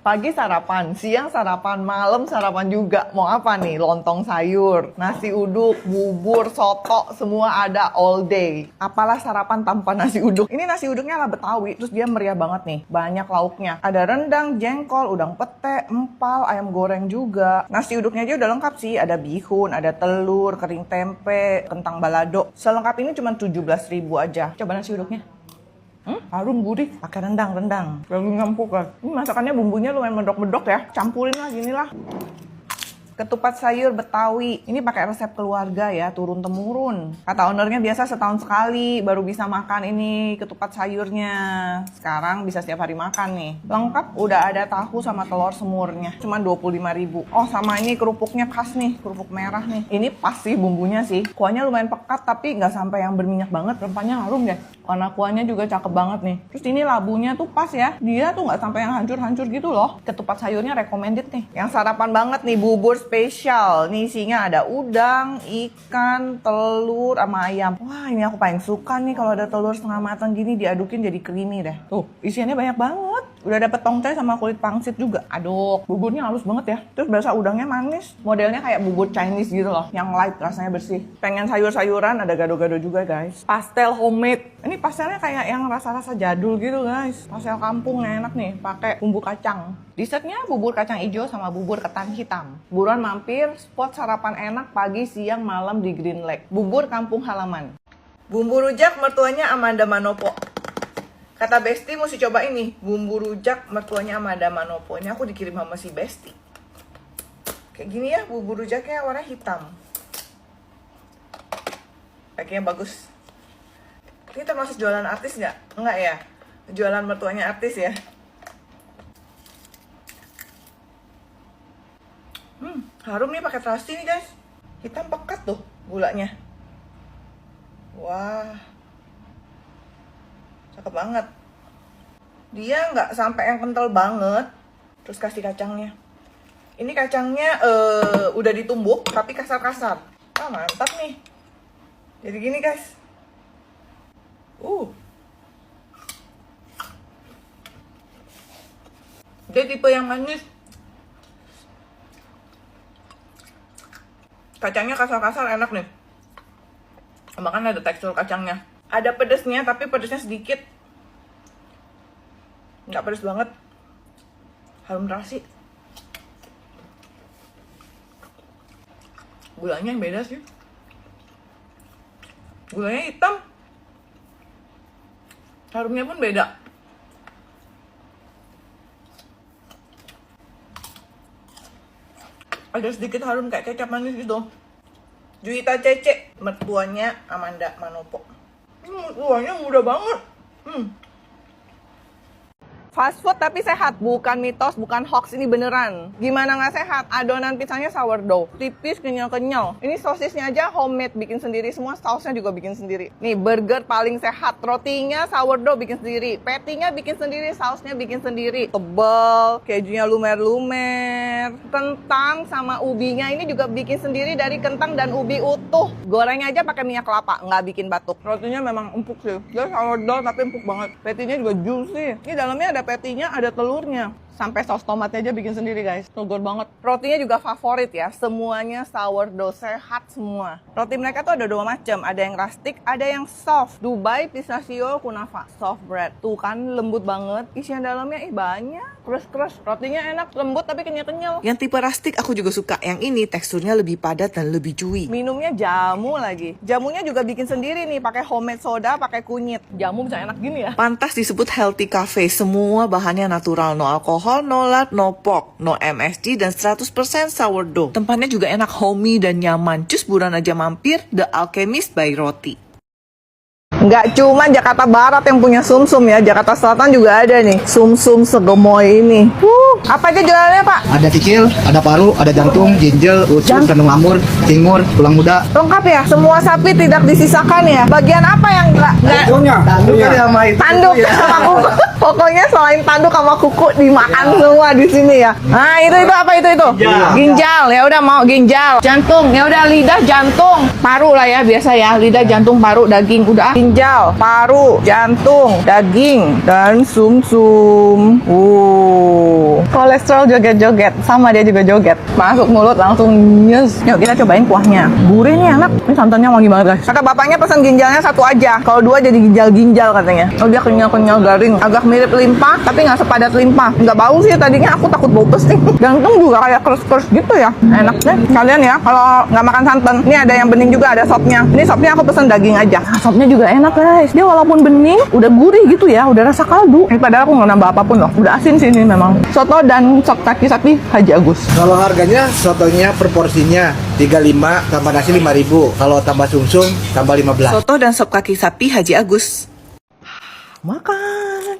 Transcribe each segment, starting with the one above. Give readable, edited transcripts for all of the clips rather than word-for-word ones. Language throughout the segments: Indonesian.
Pagi sarapan, siang sarapan, malam sarapan juga. Mau apa nih? Lontong sayur, nasi uduk, bubur, soto, semua ada all day. Apalah sarapan tanpa nasi uduk. Ini nasi uduknya ala Betawi, terus dia meriah banget nih. Banyak lauknya. Ada rendang, jengkol, udang pete, empal, ayam goreng juga. Nasi uduknya aja udah lengkap sih. Ada bihun, ada telur, kering tempe, kentang balado. Selengkap ini cuma 17.000 aja. Coba nasi uduknya. Harum gurih, pakai rendang. Lalu ngampuk kan. Ini masakannya bumbunya lumayan medok-medok ya. Campurin lah gini lah. Ketupat sayur Betawi. Ini pakai resep keluarga ya, turun-temurun. Kata ownernya biasa setahun sekali baru bisa makan ini ketupat sayurnya. Sekarang bisa setiap hari makan nih. Lengkap udah ada tahu sama telur semurnya. Cuma 25.000. Oh, sama ini kerupuknya khas nih, kerupuk merah nih. Ini pas sih bumbunya sih. Kuahnya lumayan pekat tapi nggak sampai yang berminyak banget. Rempahnya harum ya. Warna kuahnya juga cakep banget nih. Terus ini labunya tuh pas ya. Dia tuh nggak sampai yang hancur-hancur gitu loh. Ketupat sayurnya recommended nih. Yang sarapan banget nih, bubur spesial. Nih isinya ada udang, ikan, telur, sama ayam. Wah, ini aku paling suka nih kalau ada telur setengah matang gini diadukin jadi creamy deh. Tuh, isiannya banyak banget. Udah dapet tongcai sama kulit pangsit juga. Aduk, buburnya halus banget ya. Terus berasa udangnya manis. Modelnya kayak bubur Chinese gitu loh. Yang light, rasanya bersih. Pengen sayur-sayuran, ada gado-gado juga guys. Pastel homemade. Ini pastelnya kayak yang rasa-rasa jadul gitu guys. Pastel kampung yang enak nih, pakai bumbu kacang. Dessertnya bubur kacang hijau sama bubur ketan hitam. Buruan mampir, spot sarapan enak pagi, siang, malam di Green Lake. Bubur kampung halaman. Bumbu rujak mertuanya Amanda Manopo. Kata Besti mesti coba ini, bumbu rujak mertuanya Amanda Manopo. Ini aku dikirim sama si Besti. Kayak gini ya, bumbu rujaknya warna hitam. Kayaknya bagus. Ini termasuk jualan artis nggak? Nggak ya? Jualan mertuanya artis ya? Harum nih pakai terasi nih guys. Hitam pekat tuh gulanya. Wah. Cakep banget. Dia nggak sampai yang kental banget. Terus kasih kacangnya. Ini kacangnya udah ditumbuk tapi kasar-kasar. Wah, mantap nih. Jadi gini guys. Dia tipe yang manis. Kacangnya kasar-kasar, enak nih. Makan ada tekstur kacangnya. Ada pedesnya, tapi pedesnya sedikit. Nggak pedes banget. Harum terasi. Gulanya yang beda sih. Gulanya hitam. Harumnya pun beda. Ada sedikit harum kayak kecap manis gitu. Juwita Cece, mertuanya Amanda Manopo. Mertuanya muda banget. Fast food tapi sehat, bukan mitos, bukan hoax, ini beneran. Gimana nggak sehat? Adonan pizzanya sourdough, tipis, kenyal-kenyal. Ini sosisnya aja homemade, bikin sendiri semua, sausnya juga bikin sendiri. Nih, burger paling sehat, rotinya sourdough bikin sendiri, patty-nya bikin sendiri, sausnya bikin sendiri. Tebal, kejunya lumer-lumer. Kentang sama ubinya ini juga bikin sendiri dari kentang dan ubi utuh. Gorengnya aja pakai minyak kelapa, nggak bikin batuk. Rotinya memang empuk sih, dia sourdough tapi empuk banget. Patty-nya juga juicy. Ini dalamnya ada patty-nya, ada telurnya. Sampai saus tomatnya aja bikin sendiri guys. Segar banget. Rotinya juga favorit ya. Semuanya sourdough, sehat semua. Roti mereka tuh ada dua macam. Ada yang rustic, ada yang soft. Dubai, pistachio, kunafa. Soft bread. Tuh kan lembut banget. Isian dalamnya banyak. Crust. Rotinya enak, lembut tapi kenyal-kenyal. Yang tipe rustic aku juga suka. Yang ini teksturnya lebih padat dan lebih chewy. Minumnya jamu lagi. Jamunya juga bikin sendiri nih. Pakai homemade soda, pakai kunyit. Jamu bisa enak gini ya. Pantas disebut healthy cafe. Semua bahannya natural, no alkohol, no lard, no pork, no MSG, dan 100% sourdough. Tempatnya juga enak, homey, dan nyaman. Cus buruan aja mampir, The Alchemist by Roti. Nggak cuma Jakarta Barat yang punya sumsum ya, Jakarta Selatan juga ada nih sumsum segemoy ini. Apa aja jualannya Pak? Ada kikil, ada paru, ada jantung, ginjal, usus, kandung amur, cingur, tulang muda. Lengkap ya? Semua sapi tidak disisakan ya? Bagian apa yang nggak? Tanduknya. Tanduk sama kuku. Pokoknya selain tanduk sama kuku dimakan semua di sini ya. Nah, itu apa itu? Ginjal. Ya udah mau ginjal. Jantung. Ya udah lidah, jantung. Paru lah ya biasa ya. Lidah, jantung, paru, daging udah. Ginjal, paru, jantung, daging dan sumsum. Kolesterol joget-joget. Sama dia juga joget. Masuk mulut langsung nyes. Yuk kita cobain kuahnya. Gurih nih enak. Ini santannya wangi banget guys. Kata bapaknya pesan ginjalnya satu aja. Kalau dua jadi ginjal-ginjal katanya. Oh dia kenyal-kenyal garing. Agak mirip limpa tapi nggak sepadat limpa. Nggak bau sih tadinya aku takut bau pesing. Jantung juga kayak keras-keras gitu ya. Enak deh. Kalian ya kalau nggak makan santan. Ini ada yang bening juga, ada sopnya. Ini sopnya aku pesen daging aja. Nah, sopnya juga enak guys. Dia walaupun bening udah gurih gitu ya. Udah rasa kaldu. Padahal aku nggak nambah apapun loh. Udah asin sih ini memang. Soto dan sop kaki sapi Haji Agus. Kalau harganya sotonya per porsinya 35 tambah nasi 5.000. Kalau tambah sumsum tambah 15. Soto dan sop kaki sapi Haji Agus. Makan.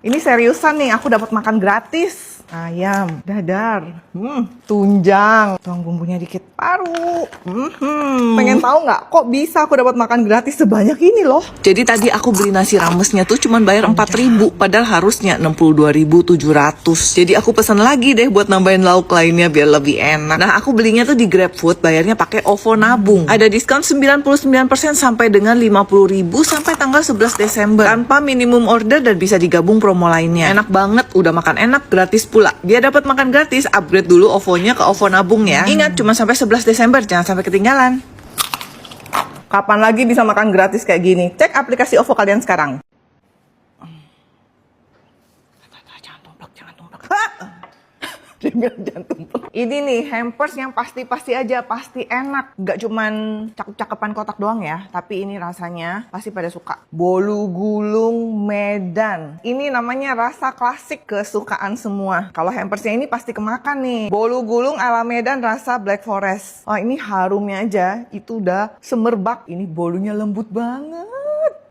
Ini seriusan nih, aku dapat makan gratis. Ayam, dadar, tunjang, tuang bumbunya dikit, paru. Pengen tahu nggak? Kok bisa aku dapat makan gratis sebanyak ini loh? Jadi tadi aku beli nasi ramesnya tuh cuman bayar 4.000, padahal harusnya 62.700. Jadi aku pesan lagi deh buat nambahin lauk lainnya biar lebih enak. Nah aku belinya tuh di GrabFood, bayarnya pakai OVO nabung. Ada diskon 99% sampai dengan 50.000 sampai tanggal 11 Desember. Tanpa minimum order dan bisa digabung promo lainnya. Enak banget, udah makan enak, gratis pula. Dia dapat makan gratis, upgrade dulu OVO-nya ke OVO nabung ya. Ingat cuma sampai 11 Desember, jangan sampai ketinggalan. Kapan lagi bisa makan gratis kayak gini? Cek aplikasi OVO kalian sekarang. Jangan tumplek. Dia bilang jangan tumplek. Ini nih hampers yang pasti aja, pasti enak. Gak cuman cakep-cakepan kotak doang ya, tapi ini rasanya pasti pada suka. Bolu gulung Medan. Ini namanya rasa klasik kesukaan semua. Kalau hampersnya ini pasti kemakan nih. Bolu gulung ala Medan rasa Black Forest. Oh ini harumnya aja, itu udah semerbak. Ini bolunya lembut banget.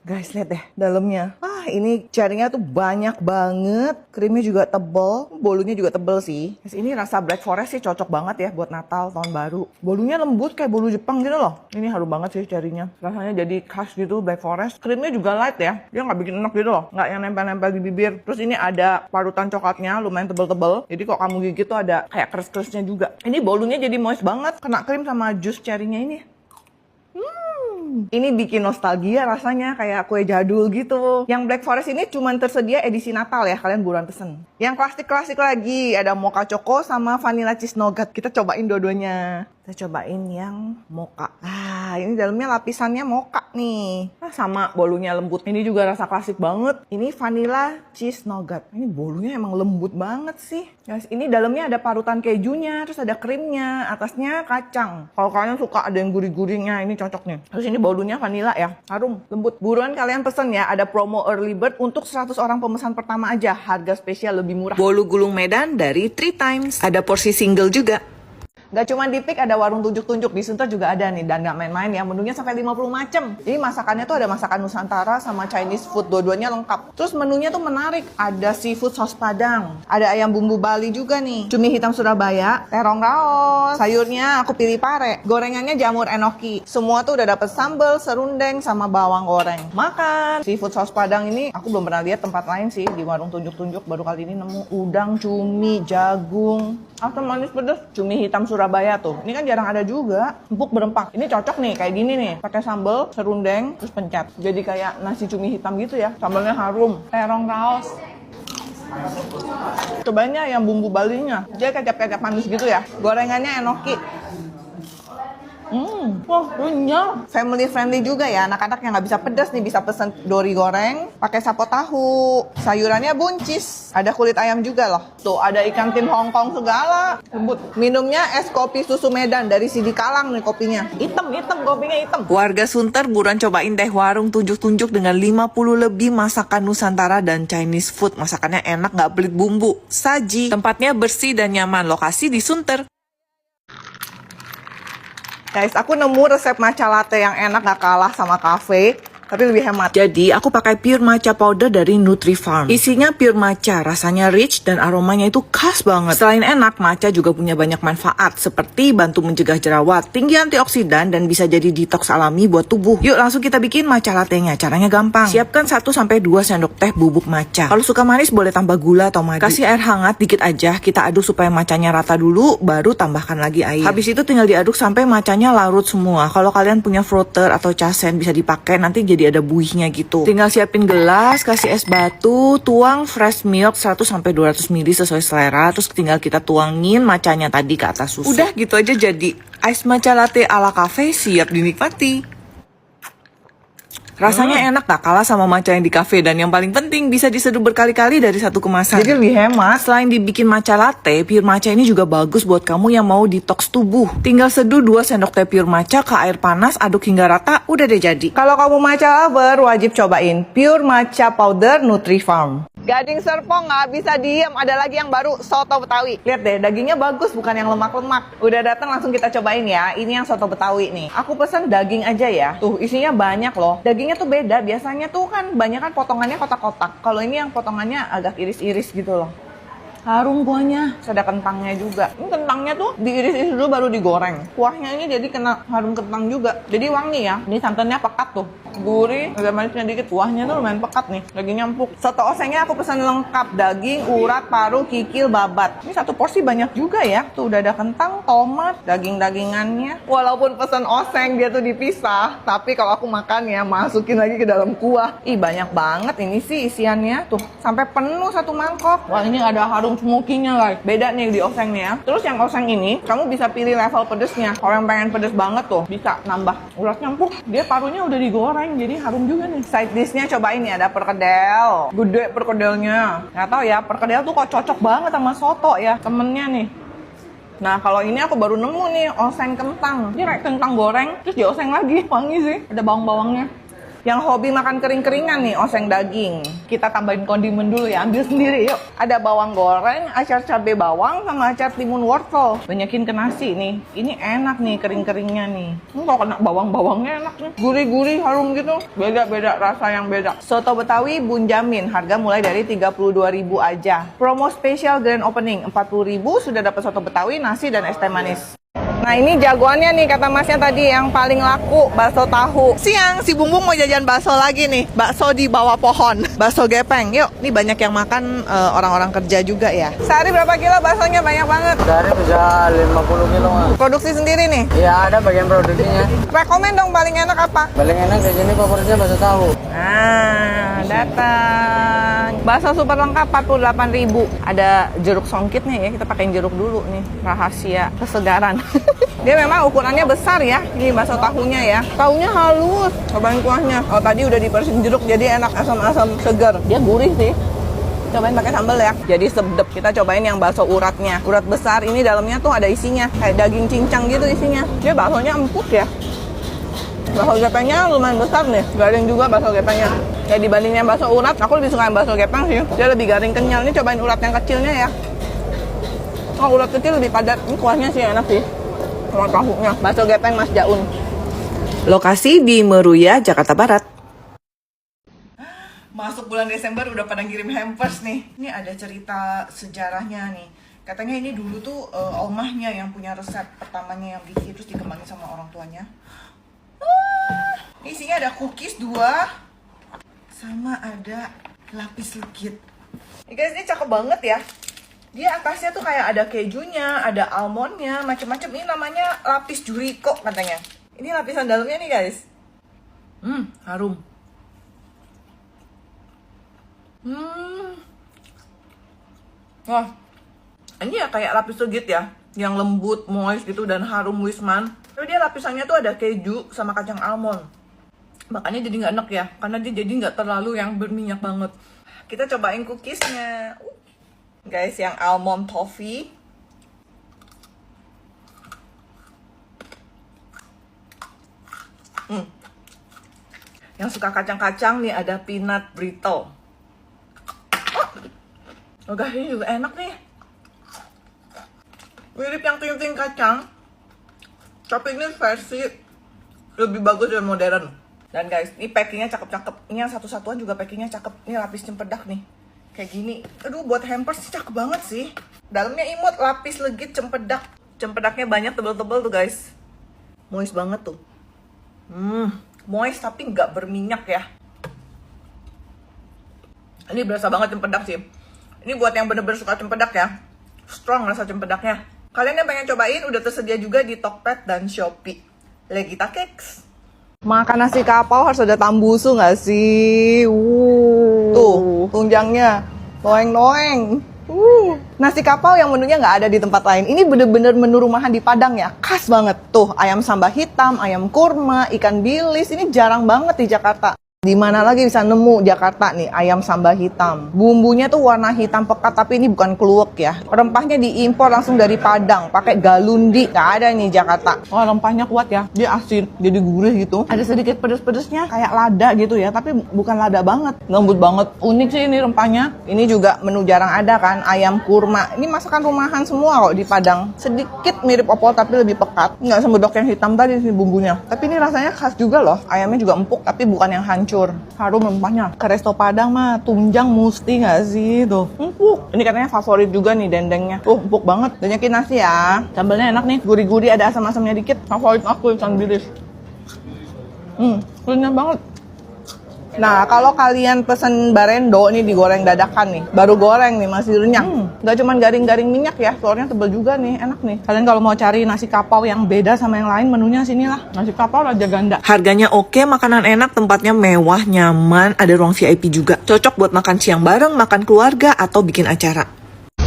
Guys, lihat deh dalamnya. Ini jaringnya tuh banyak banget. Krimnya juga tebel. Bolunya juga tebel sih. Guys, ini rasa Black Forest sih cocok banget ya buat Natal, tahun baru. Bolunya lembut kayak bolu Jepang gitu loh. Ini harum banget sih jarinya. Rasanya jadi khas gitu Black Forest. Krimnya juga light ya. Dia nggak bikin enak gitu loh. Nggak yang nempel-nempel di bibir. Terus ini ada parutan coklatnya lumayan tebel-tebel. Jadi kok kamu gigit tuh ada kayak keres-keresnya juga. Ini bolunya jadi moist banget. Kena krim sama jus carinya ini. Ini bikin nostalgia rasanya kayak kue jadul gitu. Yang Black Forest ini cuma tersedia edisi Natal ya, kalian buruan pesen. Yang klasik-klasik lagi, ada mocha choco sama vanilla cheese nougat. Kita cobain dua-duanya. Kita cobain yang mocha. Ini dalamnya lapisannya mocha nih. Sama bolunya lembut. Ini juga rasa klasik banget. Ini vanilla cheese nougat. Ini bolunya emang lembut banget sih. Guys, ini dalamnya ada parutan kejunya, terus ada krimnya, atasnya kacang. Kalau kalian suka ada yang gurih-gurihnya, ini cocok nih. Terus ini bolunya vanilla ya, harum, lembut. Buruan kalian pesen ya, ada promo early bird untuk 100 orang pemesan pertama aja. Harga spesial lebih murah. Bolu gulung Medan dari 3 times. Ada porsi single juga. Gak cuma di Pik, ada warung tunjuk-tunjuk. Di Sunter juga ada nih, dan gak main-main ya. Menunya sampai 50 macam. Jadi masakannya tuh ada masakan Nusantara sama Chinese food. Dua-duanya lengkap. Terus menunya tuh menarik. Ada seafood saus Padang. Ada ayam bumbu Bali juga nih. Cumi hitam Surabaya. Terong raos. Sayurnya aku pilih pare. Gorengannya jamur enoki. Semua tuh udah dapet sambal, serundeng, sama bawang goreng. Makan. Seafood saus Padang ini aku belum pernah lihat tempat lain sih. Di warung tunjuk-tunjuk baru kali ini nemu. Udang, cumi, jagung. Asam manis pedas. Cumi hitam Surabaya tuh. Ini kan jarang ada juga. Empuk berempah. Ini cocok nih kayak gini nih. Pakai sambal, serundeng, terus pencet. Jadi kayak nasi cumi hitam gitu ya. Sambalnya harum. Terong raos. Cobainnya yang bumbu Balinya. Dia kecap-kecap manis gitu ya. Gorengannya enoki. Wah, renyah. Family friendly juga ya. Anak-anak yang nggak bisa pedas nih bisa pesen dori goreng pakai sapo tahu. Sayurannya buncis. Ada kulit ayam juga loh. Tuh ada ikan tim Hongkong segala. Lembut. Minumnya es kopi susu Medan dari Sidi Kalang nih kopinya. Hitam kopinya hitam. Warga Sunter buruan cobain deh warung tunjuk-tunjuk dengan 50 lebih masakan Nusantara dan Chinese food. Masakannya enak, nggak pelit bumbu. Saji. Tempatnya bersih dan nyaman. Lokasi di Sunter. Guys, aku nemu resep matcha latte yang enak gak kalah sama kafe. tapi lebih hemat. Jadi aku pakai pure matcha powder dari Nutrifarm. Isinya pure matcha, rasanya rich dan aromanya itu khas banget. Selain enak, matcha juga punya banyak manfaat seperti bantu mencegah jerawat, tinggi antioksidan dan bisa jadi detox alami buat tubuh. Yuk langsung kita bikin matcha latte-nya. Caranya gampang. Siapkan 1-2 sendok teh bubuk matcha. Kalau suka manis boleh tambah gula atau madu. Kasih air hangat dikit aja, kita aduk supaya matchanya rata dulu, baru tambahkan lagi air. Habis itu tinggal diaduk sampai matchanya larut semua. Kalau kalian punya frother atau casen bisa dipakai, nanti jadi ada buihnya gitu. Tinggal siapin gelas, kasih es batu, tuang fresh milk 100-200 ml sesuai selera, terus tinggal kita tuangin matchanya tadi ke atas susu. Udah gitu aja jadi ice matcha latte ala cafe, siap dinikmati. Rasanya enak gak kalah sama matcha yang di cafe, dan yang paling penting bisa diseduh berkali-kali dari satu kemasan. Jadi lebih hemat. Selain dibikin matcha latte, pure matcha ini juga bagus buat kamu yang mau detox tubuh. Tinggal seduh 2 sendok teh pure matcha ke air panas, aduk hingga rata, udah deh jadi. Kalau kamu matcha lover, wajib cobain pure matcha powder Nutrifarm. Gading Serpong nggak bisa diem, ada lagi yang baru, soto Betawi. Lihat deh, dagingnya bagus, bukan yang lemak-lemak. Udah datang langsung kita cobain ya. Ini yang soto Betawi nih. Aku pesen daging aja ya. Tuh, isinya banyak loh. Dagingnya tuh beda, biasanya tuh kan banyak kan potongannya kotak-kotak. Kalau ini yang potongannya agak iris-iris gitu loh. Harum kuahnya, ada kentangnya juga. Ini kentangnya tuh diiris-iris dulu baru digoreng. Kuahnya ini jadi kena harum kentang juga. Jadi wangi ya. Ini santannya pekat tuh. Gurih, agak manisnya dikit. Kuahnya tuh lumayan pekat nih, dagingnya empuk. Soto osengnya aku pesan lengkap, daging, urat, paru, kikil, babat. Ini satu porsi banyak juga ya. Tuh udah ada kentang, tomat, daging-dagingannya. Walaupun pesan oseng dia tuh dipisah, tapi kalau aku makan ya masukin lagi ke dalam kuah. Ih banyak banget ini sih isiannya. Tuh sampai penuh satu mangkok. Wah ini ada harum smokinya guys. Beda nih di oseng nih ya. Terus yang oseng ini kamu bisa pilih level pedesnya. Kalau yang pengen pedes banget tuh bisa nambah. Uratnya empuk. Dia parunya udah digoreng jadi harum juga nih. Side dishnya cobain ya, ada perkedel. Gede perkedelnya. Nggak tahu ya, perkedel tuh kok cocok banget sama soto ya. Temennya nih. Nah kalau ini aku baru nemu nih oseng kentang. Ini kayak kentang goreng terus dioseng lagi. Wangi sih. Ada bawang-bawangnya. Yang hobi makan kering-keringan nih, oseng daging. Kita tambahin kondimen dulu ya, ambil sendiri yuk. Ada bawang goreng, acar cabai bawang, sama acar timun wortel. Banyakin ke nasi nih. Ini enak nih kering-keringnya nih. Kalau kena bawang-bawangnya enak nih. Gurih-gurih, harum gitu. Beda-beda rasa yang beda. Soto Betawi Bunjamin, harga mulai dari 32.000 aja. Promo spesial grand opening, 40.000 sudah dapat soto Betawi, nasi, dan es teh manis. Nah ini jagoannya nih kata masnya tadi yang paling laku, bakso tahu. Siang si Bumbung mau jajan bakso lagi nih, bakso di bawah pohon, bakso gepeng. Yuk, ini banyak yang makan orang-orang kerja juga ya. Sehari berapa kilo baksonya? Banyak banget. Sehari bisa 50 kilo nggak? Produksi sendiri nih? Iya ada bagian produksinya. Rekomen dong paling enak apa? Paling enak di sini favoritnya bakso tahu. Nah, datang. Bakso super lengkap 48.000. Ada jeruk songkit nih ya, kita pakein jeruk dulu nih. Rahasia kesegaran. Dia memang ukurannya besar ya. Ini bakso tahunya ya. Tahunya halus. Cobain kuahnya. Oh tadi udah dipersin jeruk jadi enak, asam-asam segar. Dia gurih sih. Cobain pakai sambal ya. Jadi sedep. Kita cobain yang bakso uratnya. Urat besar ini dalamnya tuh ada isinya. Kayak daging cincang gitu isinya. Dia baksonya empuk ya. Bakso gepengnya lumayan besar nih. Garing juga bakso gepengnya. Ya dibandingnya bakso urat, aku lebih suka yang bakso gepeng sih. Dia lebih garing kenyal. Ini cobain urat yang kecilnya ya. Oh urat kecil lebih padat. Ini kuahnya sih enak sih. Sama tahunya. Bakso gepeng Mas Jaun. Lokasi di Meruya, Jakarta Barat. Masuk bulan Desember udah pada ngirim hampers nih. Ini ada cerita sejarahnya nih. Katanya ini dulu tuh omahnya yang punya resep pertamanya yang bikin terus dikembangin sama orang tuanya. Isinya ada cookies 2 sama ada lapis legit. Ini guys, ini cakep banget ya. Dia atasnya tuh kayak ada kejunya, ada almondnya, macam-macam. Ini namanya lapis juriko katanya. Ini lapisan dalamnya nih guys. Harum. Wah, ini ya kayak lapis legit ya, yang lembut, moist gitu dan harum wisman. Tapi dia lapisannya tuh ada keju sama kacang almond. Makanya jadi nggak enak ya, karena dia jadi nggak terlalu yang berminyak banget. Kita cobain cookiesnya. Guys, yang almond toffee. Yang suka kacang-kacang nih ada peanut brittle. Oh guys, ini juga enak nih. Mirip yang ting-ting kacang, tapi ini versi lebih bagus dan modern. Dan guys, ini packingnya cakep-cakep. Ini yang satu-satuan juga packingnya cakep. Ini lapis cempedak nih. Kayak gini. Aduh, buat hampers sih cakep banget sih. Dalamnya imut, lapis legit cempedak. Cempedaknya banyak, tebel-tebel tuh guys. Moist banget tuh. Moist tapi nggak berminyak ya. Ini berasa banget cempedak sih. Ini buat yang bener-bener suka cempedak ya. Strong rasa cempedaknya. Kalian yang pengen cobain udah tersedia juga di Tokped dan Shopee. Legita Cakes. Makan nasi kapau harus ada tambusu nggak sih? Tuh, tunjangnya. Noeng-noeng. Nasi kapau yang menunya nggak ada di tempat lain. Ini bener-bener menu rumahan di Padang ya. Khas banget. Tuh, ayam sambal hitam, ayam kurma, ikan bilis. Ini jarang banget di Jakarta. Di mana lagi bisa nemu Jakarta nih ayam sambal hitam. Bumbunya tuh warna hitam pekat tapi ini bukan kluwek ya. Rempahnya diimpor langsung dari Padang, pakai galundi. Nggak ada nih Jakarta. Oh, rempahnya kuat ya. Dia asin, jadi gurih gitu. Ada sedikit pedes-pedesnya kayak lada gitu ya, tapi bukan lada banget. Lembut banget. Unik sih ini rempahnya. Ini juga menu jarang ada kan, ayam kurma. Ini masakan rumahan semua kok di Padang. Sedikit mirip opor tapi lebih pekat. Nggak semedok yang hitam tadi sih bumbunya. Tapi ini rasanya khas juga loh. Ayamnya juga empuk tapi bukan yang hancur. Harum rempahnya. Ke resto Padang mah tunjang mesti nggak sih tuh. Empuk. Ini katanya favorit juga nih dendengnya. Tuh empuk banget. Danyakin nasi ya. Sambalnya enak nih. Gurih-gurih ada asam-asamnya dikit. Favorit aku ikan bilis. Renyah banget. Nah, kalau kalian pesen barendo nih digoreng dadakan nih, baru goreng nih masih renyah. Nggak cuman garing-garing minyak ya, telurnya tebel juga nih, enak nih. Kalian kalau mau cari nasi kapau yang beda sama yang lain, menunya sinilah. Nasi kapau Raja Ganda. Harganya oke, makanan enak, tempatnya mewah, nyaman, ada ruang VIP juga. Cocok buat makan siang bareng, makan keluarga, atau bikin acara.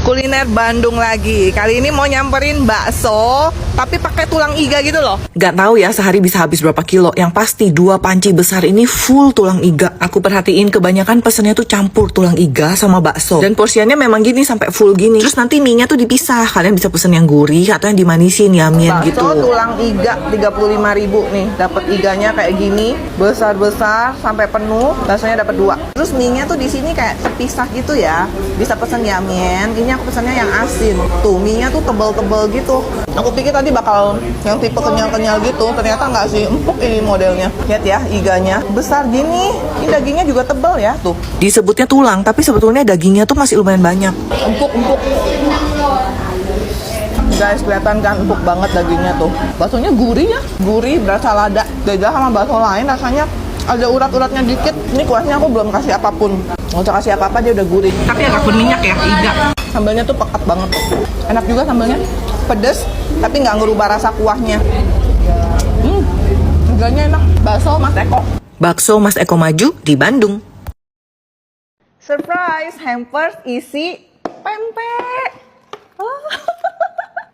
Kuliner Bandung lagi. Kali ini mau nyamperin bakso, tapi pakai tulang iga gitu loh. Gak tahu ya sehari bisa habis berapa kilo. Yang pasti 2 panci besar ini full tulang iga. Aku perhatiin kebanyakan pesennya tuh campur tulang iga sama bakso. Dan porsiannya memang gini sampai full gini. Terus nanti mie-nya tuh dipisah. Kalian bisa pesen yang gurih atau yang dimanisin yamien Bakso gitu. tulang iga 35.000 nih. Dapat iganya kayak gini, besar-besar sampai penuh. Baksonya dapat 2. Terus mie-nya tuh di sini kayak terpisah gitu ya. Bisa pesen yamien. Ini aku pesannya yang asin. Tuh, mie-nya tuh tebel-tebel gitu. Aku pikir tadi bakal yang tipe kenyal-kenyal gitu. Ternyata nggak sih, empuk ini modelnya. Lihat ya, iganya besar gini. Ini dagingnya juga tebel ya. Tuh, Disebutnya tulang, tapi sebetulnya dagingnya tuh masih lumayan banyak. empuk-empuk. Guys, kelihatan kan empuk banget dagingnya tuh. Baksonya gurih ya. Gurih, berasa lada. Beda sama bakso lain rasanya ada urat-uratnya dikit. Ini kuahnya aku belum kasih apapun. Nggak usah kasih apa-apa, dia udah gurih. Tapi agak berminyak ya, iga. Sambalnya tuh pekat banget. Enak juga sambalnya. Pedes, tapi nggak ngerubah rasa kuahnya. Iganya enak. Bakso Mas Eko. Bakso Mas Eko Maju di Bandung. Surprise, hampers isi pempek.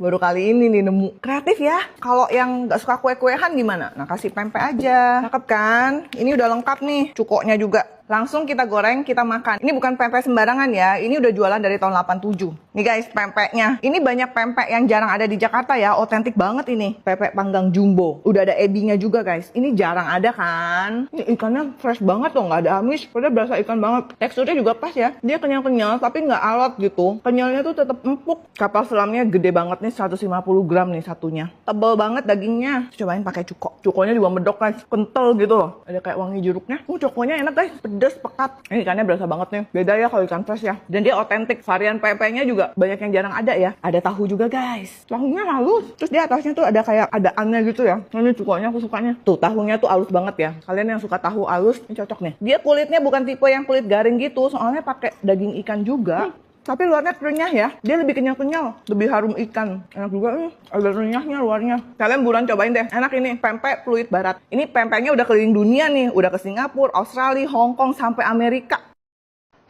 Baru kali ini nih nemu. Kreatif ya. Kalau yang nggak suka kue-kuehan gimana? Nah, kasih pempek aja. Cakep kan? Ini udah lengkap nih. Cukoknya juga. Langsung kita goreng, kita makan. Ini bukan pempek sembarangan ya. Ini udah jualan dari tahun 87. Nih guys, pempeknya. Ini banyak pempek yang jarang ada di Jakarta ya. Otentik banget ini. Pempek panggang jumbo. Udah ada ebinya juga guys. Ini jarang ada kan. Ini ikannya fresh banget loh. Nggak ada amis. Padahal berasa ikan banget. Teksturnya juga pas ya. Dia kenyal-kenyal tapi nggak alot gitu. Kenyalnya tuh tetap empuk. Kapal selamnya gede banget nih. 150 gram nih satunya. Tebel banget dagingnya. Cobain pakai cuko. Cukonya juga medok guys. Kental gitu loh. Ada kayak wangi jeruknya. Cukonya enak guys. Pedes, pekat. Ini ikannya berasa banget nih. Beda ya kalau ikan fresh ya. Dan dia otentik. Varian pempeknya juga banyak yang jarang ada ya. Ada tahu juga guys. Tahunya halus. Terus di atasnya tuh ada kayak adaannya gitu ya. Ini cukonya aku sukanya. Tuh tahunya tuh halus banget ya. Kalian yang suka tahu halus, ini cocok nih. Dia kulitnya bukan tipe yang kulit garing gitu. Soalnya pakai daging ikan juga. Tapi luarnya renyah ya. Dia lebih kenyal-kenyal. Lebih harum ikan. Enak juga nih. Ada renyahnya luarnya. Kalian buruan cobain deh. Enak ini. Pempek Fluid Barat. Ini pempeknya udah keliling dunia nih. Udah ke Singapura, Australia, Hong Kong, sampai Amerika.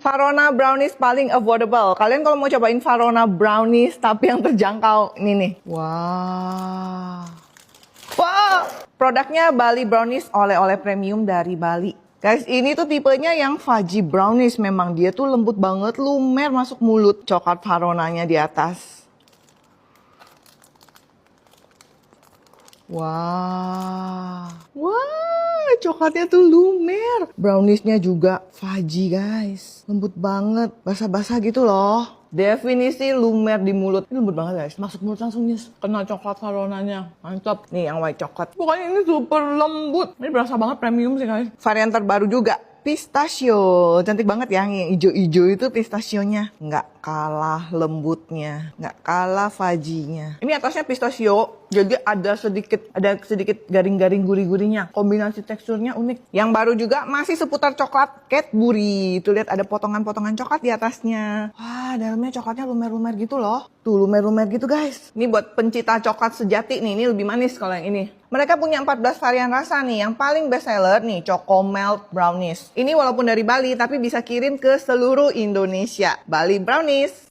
Farona brownies paling affordable. Kalian kalau mau cobain Farona brownies tapi yang terjangkau. Ini nih. Wow. Wow. Produknya Bali Brownies, oleh-oleh premium dari Bali. Guys, ini tuh tipenya yang fudgy brownies. Memang dia tuh lembut banget, lumer masuk mulut. Coklat Faronanya di atas. Wah. Wah, coklatnya tuh lumer. Browniesnya juga fudgy guys. Lembut banget, basah-basah gitu loh. Definisi lumer di mulut. Ini lembut banget guys. Masuk mulut langsung nyes. Kena coklat salonanya. Mantap. Nih yang white coklat. Pokoknya ini super lembut. Ini berasa banget premium sih guys. Varian terbaru juga. Pistachio, cantik banget ya, yang hijau-hijau itu pistasionya. Nggak kalah lembutnya, nggak kalah fajinya. Ini atasnya pistachio, jadi ada sedikit garing-garing gurih-gurihnya. Kombinasi teksturnya unik. Yang baru juga masih seputar coklat Cadbury. Tuh lihat ada potongan-potongan coklat di atasnya. Wah, dalamnya coklatnya lumer-lumer gitu loh. Tuh lumer-lumer gitu guys. Ini buat pencinta coklat sejati nih, ini lebih manis kalau yang ini. Mereka punya 14 varian rasa nih. Yang paling best seller nih, Choco Melt Brownies. Ini walaupun dari Bali, tapi bisa kirim ke seluruh Indonesia. Bali Brownies.